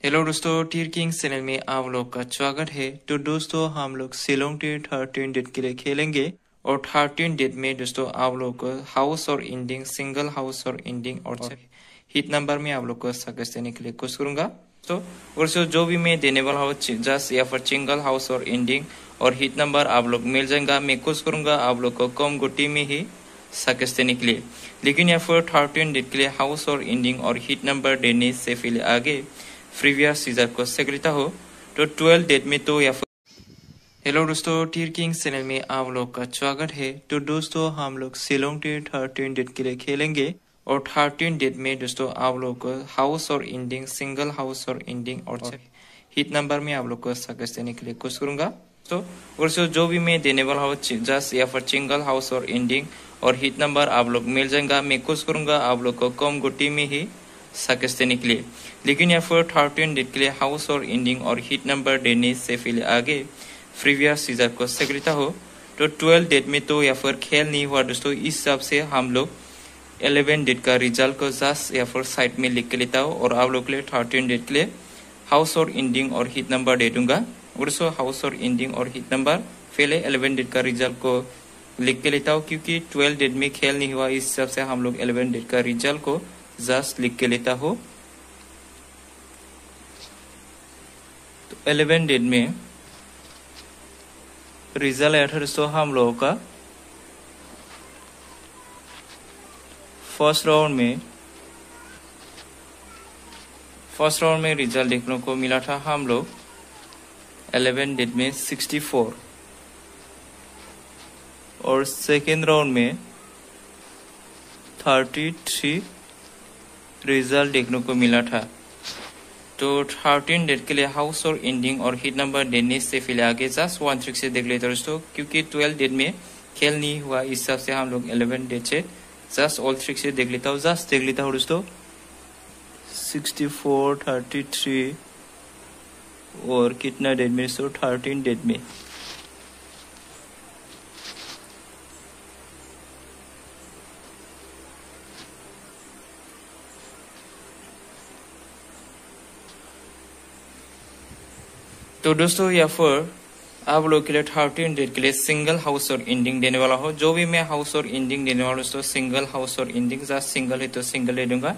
Hello दोस्तों, टीर king channel में आप लोग का स्वागत है। तो दोस्तों हम लोग शिलोंग टीर 13 डेट के लिए खेलेंगे और 13 डेट में दोस्तों आप लोग को हाउस और एंडिंग, सिंगल हाउस और एंडिंग और हिट नंबर में आप लोग को सक्सेस देने के लिए कोशिश करूंगा। तो दोस्तों जो भी मैं देने वाला हूँ जस्ट या फिर सिंगल हाउस और एंडिंग और हिट नंबर आप लोग मिल जाएगा। मैं कोशिश करूंगा आप लोग को कम गोटी में ही सक्सेस देने के लिए। लेकिन यहाँ पर 13 डेट के लिए हाउस और एंडिंग और हिट नंबर देने से पहले आगे प्रीवियस सीजन को चेक लेता हो तो 12 डेट में तो या फिर हेलो दोस्तों, टीर किंग चैनल में आप लोग का स्वागत है। तो दोस्तों हम लोग शिलोंग टीर 13 डेट के लिए खेलेंगे और 13 डेट में दोस्तों आप लोग को हाउस और एंडिंग, सिंगल हाउस और एंडिंग और हिट नंबर में आप लोग को सक्सेस देने के लिए कोशिश करूंगा। तो दोस्तों जो भी मैं देने वाला हूँ जस्ट या फिर सिंगल हाउस और एंडिंग और हिट नंबर आप लोग मिल जाएगा। मैं कोशिश करूंगा आप लोग को कम गोटी में ही सक्सेस देने के लिए। लेकिन यहाँ पर 13 डेट के लिए हाउस और एंडिंग और हिट नंबर देने से पहले आगे प्रीवियस सीजन को चेक लेता हो तो 12 डेट में तो या फिर खेल नहीं हुआ दोस्तों। इस हिसाब से हम लोग 11 डेट का रिजल्ट को जस्ट या फिर साइड में लिख के लेता हो और आप लोग के लिए 13 डेट के लिए हाउस और एंडिंग और हिट नंबर दे दूंगा। दोस्तों हाउस और एंडिंग और हिट नंबर पहले 11 डेट का रिजल्ट को लिख के लेता हूँ क्योंकि 12 डेट में खेल नहीं हुआ। इस हिसाब से हम लोग 11 डेट का रिजल्ट को जस्ट लिख के लेता हो। तो 11 डेट में रिजल्ट आया था दोस्तों हम लोगों का फर्स्ट राउंड में रिजल्ट देखने को मिला था हम लोग 11 डेट में 64 और सेकेंड राउंड में 33 रिजल्ट देखने को मिला था। तो 13 डेट के लिए हाउस और एंडिंग और हिट नंबर देने से पहले आगे जस्ट 1 ट्रिक से देख लेते दोस्तों क्योंकि 12 डेट में खेल नहीं हुआ। इस हिसाब से हम लोग 11 डेट से जस्ट ऑल ट्रिक से देख लेता हूँ। जस्ट देख लेता हूँ दोस्तों 64, 33 और कितना डेट में दोस्तों 13 डेट में तो दोस्तों यहाँ पर आप लोग के लिए 13 डेट के लिए सिंगल हाउस और एंडिंग देने वाला हो। जो भी मैं हाउस और एंडिंग देने वाला हूँ दोस्तों सिंगल हाउस और एंडिंग जस्ट सिंगल है तो सिंगल दे दूंगा।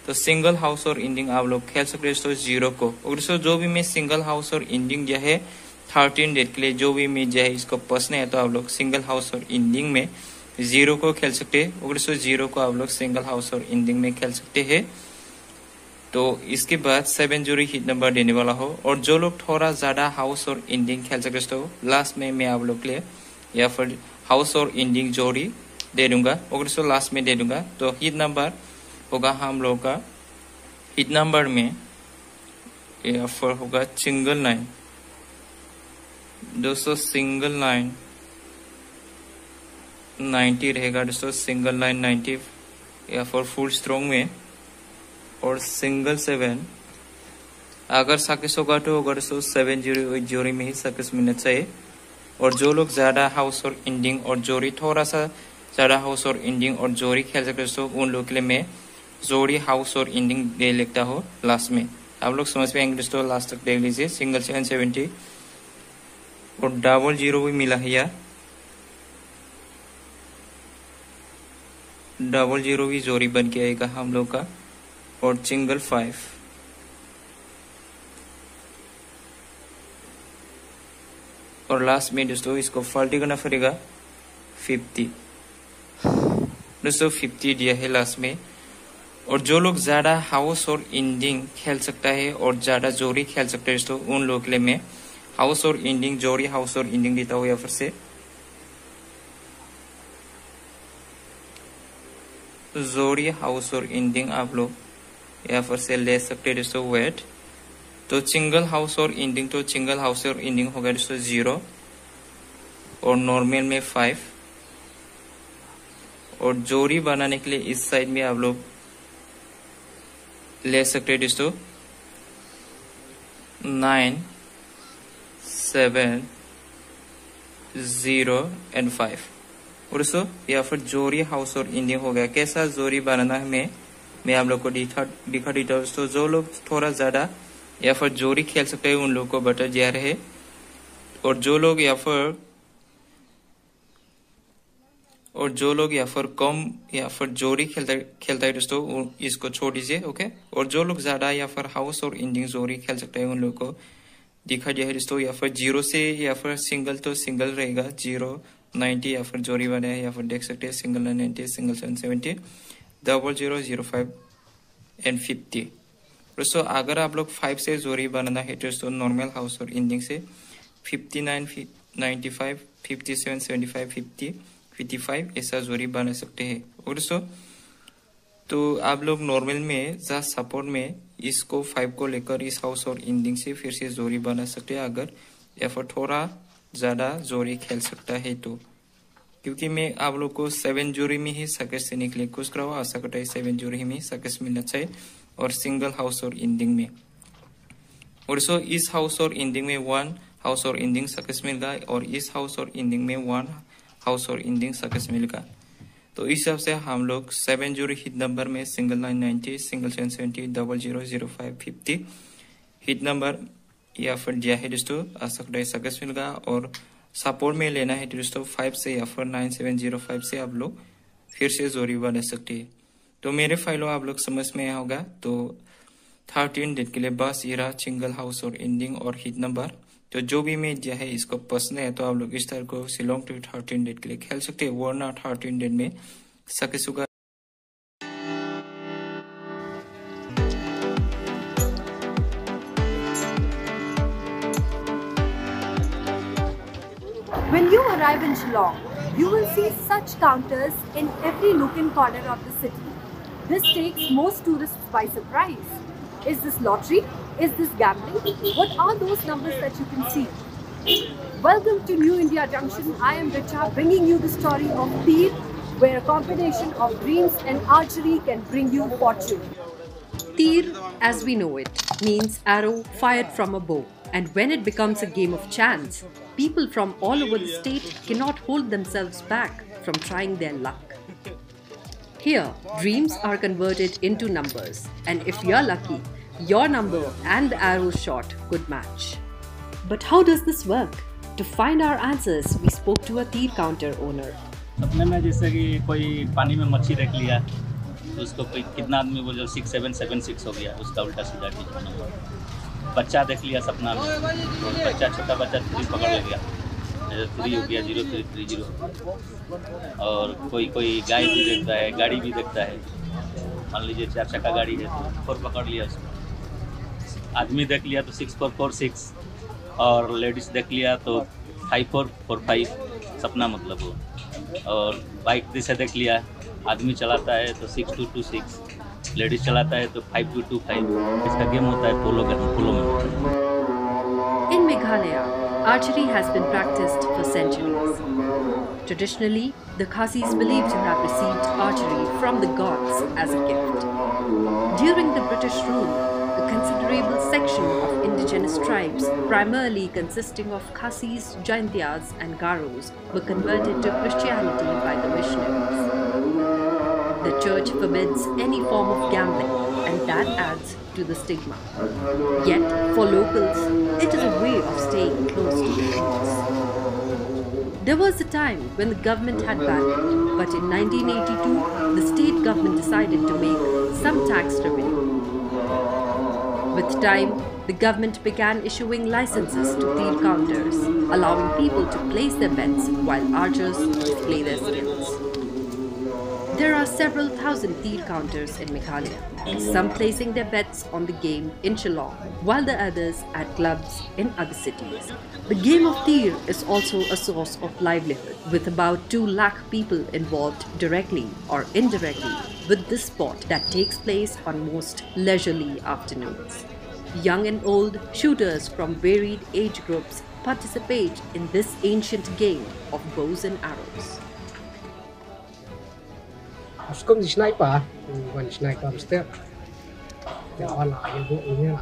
तो सिंगल हाउस और एंडिंग आप लोग खेल सकते हो दोस्तों 0 को। और दोस्तों जो भी मैं सिंगल हाउस और एंडिंग दिया है 13 डेट के लिए जो भी मैं दिया है इसको पसंद है तो आप लोग सिंगल हाउस और एंडिंग में 0 को खेल सकते हैं। और दोस्तों 0 को आप लोग सिंगल हाउस और एंडिंग में खेल सकते हैं। तो इसके बाद 7 जोड़ी हिट नंबर देने वाला हो और जो लोग थोड़ा ज्यादा हाउस और एंडिंग खेल सकते हो लास्ट में मैं आप लोग के लिए या फिर हाउस और एंडिंग जोड़ी दे दूंगा और लास्ट में दे दूंगा। तो हिट नंबर होगा हम लोग का हिट नंबर में या फिर होगा सिंगल 9 दोस्तों, सिंगल 9 90 रहेगा दोस्तों, सिंगल 9 90 या फिर फुल स्ट्रॉन्ग में और सिंगल 7 अगर सक्सेस होगा तो अगर 7 जोड़ी में ही सक्सेस मिलना चाहिए। और जो लोग ज्यादा हाउस और एंडिंग और जोड़ी थोड़ा सा ज्यादा हाउस और एंडिंग और जोड़ी खेल सकते हो उन लोग के लिए मैं जोड़ी हाउस और एंडिंग दे लेता हो लास्ट में। आप लोग समझ पाएंगे दोस्तों, लास्ट तक देख लीजिए। सिंगल 770 और डबल 0 भी मिला है यार, डबल 0 भी जोड़ी बन के आएगा हम लोग का और सिंगल 5 और लास्ट में दोस्तों इसको फाल्टी करना पड़ेगा 50 दोस्तों, 50 दिया है लास्ट में। और जो लोग ज्यादा हाउस और एंडिंग खेल सकता है और ज्यादा जोड़ी खेल सकते हैं दोस्तों उन लोग के लिए मैं हाउस और एंडिंग जोड़ी हाउस और एंडिंग देता हूँ। या फिर से जोड़ी हाउस और एंडिंग आप लोग या फिर से ले सकते हैं दोस्तों वेट। तो सिंगल हाउस और एंडिंग तो सिंगल हाउस और एंडिंग हो गया दोस्तों 0 और नॉर्मल में 5 और जोड़ी बनाने के लिए इस साइड में आप लोग ले सकते हैं दोस्तों 9 7 0 एंड 5 और दोस्तों या फिर जोड़ी हाउस और एंडिंग हो गया। कैसा जोड़ी बनाना है मैं आप लोग को दिखा देता हूँ दोस्तों। जो लोग थोड़ा ज्यादा या फिर जोड़ी खेल सकते हैं उन लोगों को बताया जा रहा है। और जो लोग या फिर कम या फिर जोड़ी खेलता है दोस्तों, इसको छोड़ दीजिए। ओके। और जो लोग ज्यादा या फिर हाउस और इंडिंग जोड़ी खेल सकते हैं उन लोगों को दिखा दिया है दोस्तों। या फिर 0 से या फिर सिंगल तो सिंगल रहेगा 0 90 या फिर जोड़ी वाला है, या फिर देख सकते हैं सिंगल 90, सिंगल 770, डबल 0 05 एंड 50। दोस्तों अगर आप लोग 5 से जोड़ी बनाना है दोस्तों नॉर्मल हाउस और इंडिंग से 59 95 57 75 50 55 ऐसा जोड़ी बना सकते हैं। और दोस्तों तो आप लोग नॉर्मल में जस्ट सपोर्ट में इसको 5 को लेकर इस हाउस और इंडिंग से फिर से जोड़ी बना सकते हैं अगर या फिर थोड़ा ज्यादा जोड़ी खेल सकता है तो। क्योंकि मैं आप लोग को 7 जोड़ी में ही सक्सेस से निकले कुछ कराओ, आशा करता है 7 जोड़ी में सक्सेस मिलना चाहिए और सिंगल हाउस और इंडिंग में। और सो इस हाउस और इंडिंग में 1 हाउस और इंडिंग सक्सेस मिलेगा और इस हाउस और इंडिंग में 1 हाउस और इंडिंग सक्सेस मिलेगा। तो इस हिसाब से हम लोग 7 जोड़ी हिट नंबर में single 990, single 770, double 0 05 50 hit number या फिर दिया है दोस्तों, आशा करता है सक्सेस मिलेगा। और सपोर्ट में लेना है दोस्तों 5 से या फिर 9705 से आप लोग फिर से जोड़ी बना सकते हैं। तो मेरे फाइलों आप लोग समझ में आया होगा। तो 13 डेट के लिए बस ये रहा सिंगल हाउस और इंडिंग और हिट नंबर। तो जो भी मैं दिया है इसको पसंद है तो आप लोग इस तरह को शिलोंग टू 13 डेट के लिए खेल सकते हैं, वरना 13 डेट में सक्सेस होगा। When you arrive in Shillong, you will see such counters in every nook and corner of the city. This takes most tourists by surprise. Is this lottery? Is this gambling? What are those numbers that you can see? Welcome to New India Junction. I am Richa, bringing you the story of Tir, where a combination of dreams and archery can bring you fortune. Tir, as we know it, means arrow fired from a bow. And when it becomes a game of chance, people from all over the state cannot hold themselves back from trying their luck. Here, dreams are converted into numbers, and if you're lucky, your number and the arrow shot could match. But how does this work? To find our answers, we spoke to a Tir counter owner. सपने में जैसे कि कोई पानी में मच्छी देख लिया तो उसको कोई कितना आदमी बोले 6776 हो गया, उसका उल्टा सीधा ठीक नंबर। बच्चा देख लिया सपना में तो बच्चा छोटा बच्चा 3 पकड़ ले गया, 3 हो गया 0330। और कोई गाय भी देखता है, गाड़ी भी देखता है, मान लीजिए 4 चक्का गाड़ी है तो 4 पकड़ लिया उसको। आदमी देख लिया तो 6446 और लेडीज़ देख लिया तो 5445 सपना मतलब हो। और बाइक से देख लिया, आदमी चलाता है तो 6226, लेडीज चलाता है तो 5225। इसका गेम होता है पोलो में। In Meghalaya, archery has been practiced for centuries. Traditionally, the Khasis believed to have received archery from the gods as a gift. During the British rule, a considerable section of indigenous tribes, primarily consisting of Khasis, Jaintias and Garos, were converted to Christianity by the missionaries. The church forbids any form of gambling, and that adds to the stigma. Yet, for locals, it is a way of staying close to the roots. There was a time when the government had banned it, but in 1982, the state government decided to make some tax revenue. With time, the government began issuing licenses to Tir counters, allowing people to place their bets while archers display their skills. There are several thousand Tir counters in Meghalaya, some placing their bets on the game in Shillong, while the others at clubs in other cities. The game of Tir is also a source of livelihood, with about 2 lakh people involved directly or indirectly with this sport that takes place on most leisurely afternoons. Young and old shooters from varied age groups participate in this ancient game of bows and arrows. Skąd sniper? Bukan sniper mesti. Ya Allah, ibu ini lah.